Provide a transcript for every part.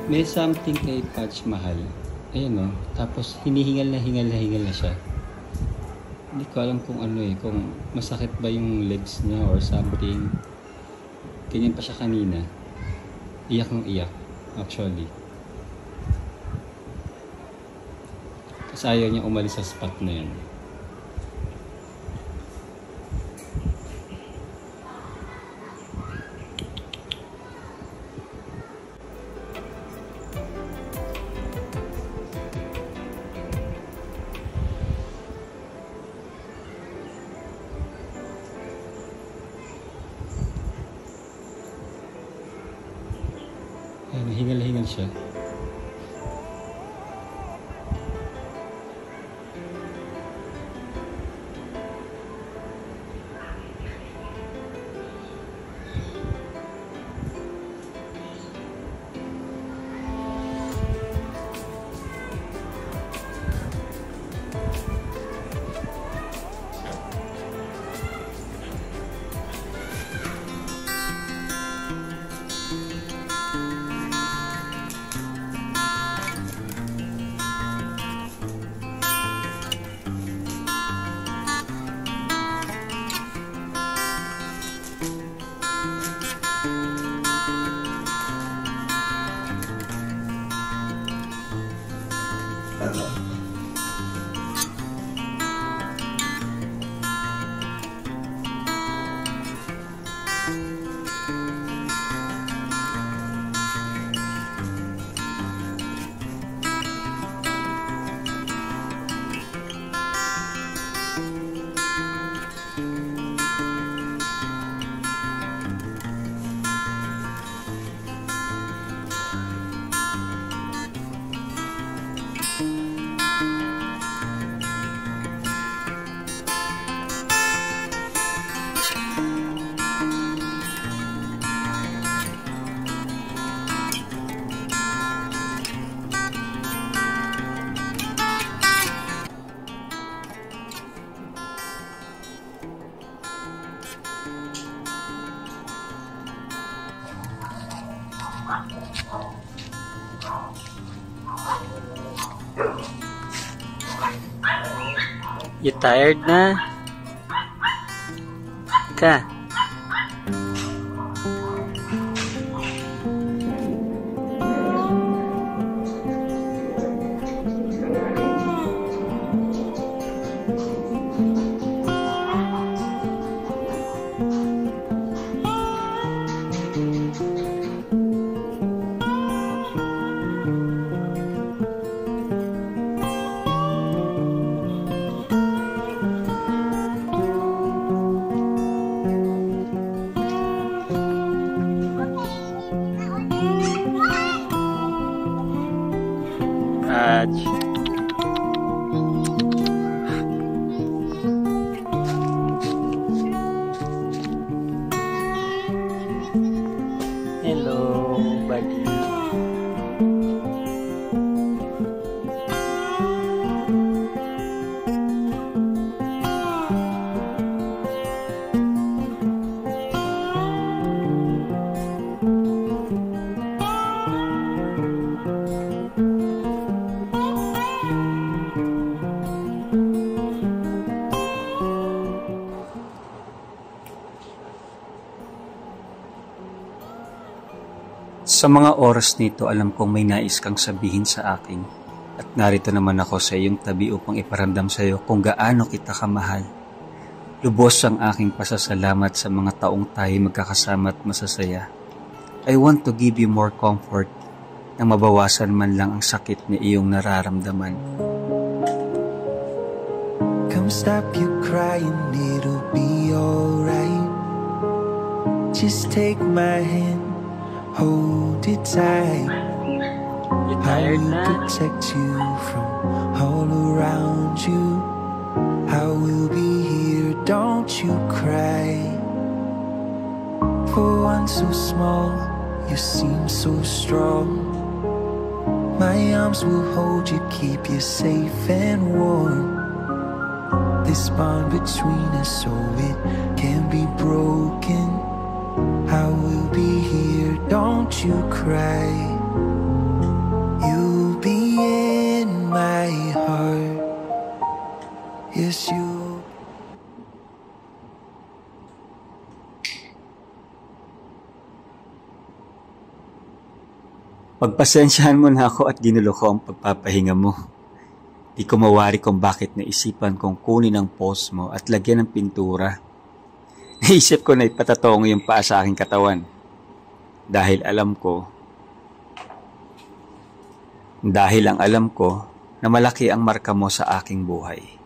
May something kay Taj Mahal. Ayun o. Tapos hinihingal na siya. Hindi ko alam kung ano eh. Kung masakit ba yung legs niya or something. Ganyan pa siya kanina. Iyak ng iyak. Actually. Kasi ayaw niya umalis sa spot na yun. Ayan, hingal-hingal siya. You tired na? Ka? Hello, buddy. Sa mga oras nito, alam kong may nais kang sabihin sa akin. At narito naman ako sa iyong tabi upang iparamdam sa iyo kung gaano kita kamahal. Lubos ang aking pasasalamat sa mga taong tayo magkakasama at masasaya. I want to give you more comfort na mabawasan man lang ang sakit na iyong nararamdaman. Come stop your crying, it'll be alright. Just take my hand, hold it tight. I will protect you from all around you. I will be here, don't you cry. For one so small, you seem so strong. My arms will hold you, keep you safe and warm. This bond between us, so it can be broken. I will be here, don't you cry. guess you. Pagpasensyahan mo na ako at ginulo ko ang pagpapahinga mo. Di ko mawari kung bakit naisipan kong kunin ang post mo at lagyan ng pintura. Naisip ko na ipatatong yung paa sa aking katawan. Dahil ang alam ko na malaki ang marka mo sa aking buhay.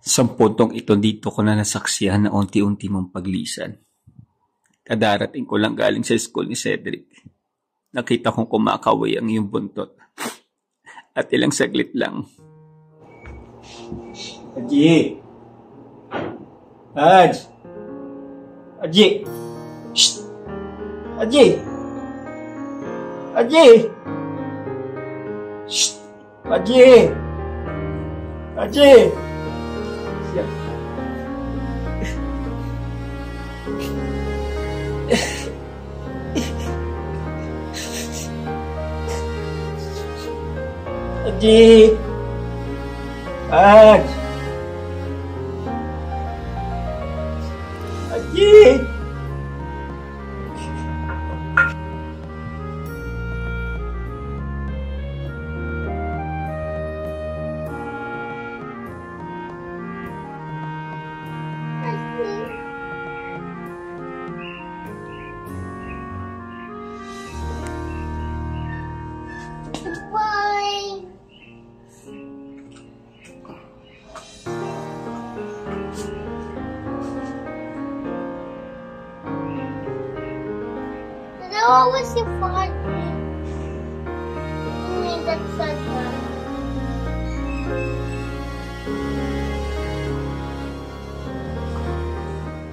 Sa puntong ito dito ko na nasaksihan na unti-unti mong paglisan. Kadarating ko lang galing sa school ni Cedric. Nakita kong kumakaway ang iyong buntot. At ilang saglit lang. Aji! Aj! Aji! Shh! Aji! Aji! Shh! Aji! Aji! Aji! Aj! Aji! Bye. What was your father? You made that sad one.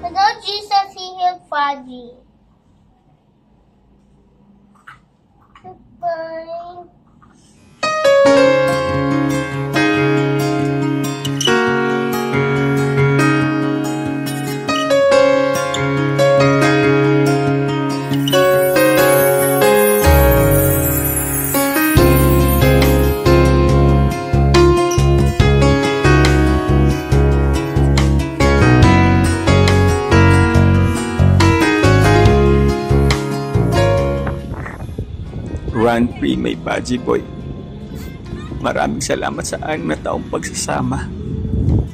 Hello, Jesus, he healed Fudgy. Goodbye. Run free, my Fudgy boy. Maraming salamat sa 6 na taong pagsasama.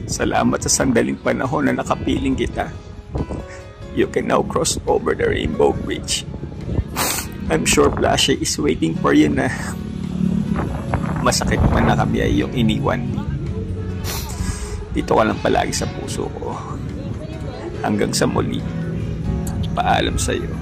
Salamat sa sandaling panahon na nakapiling kita. You can now cross over the Rainbow Bridge. I'm sure Flashy is waiting for you na. Masakit man na kami ay iyong iniwan. Dito ka lang palagi sa puso ko. Hanggang sa muli. Paalam sa'yo.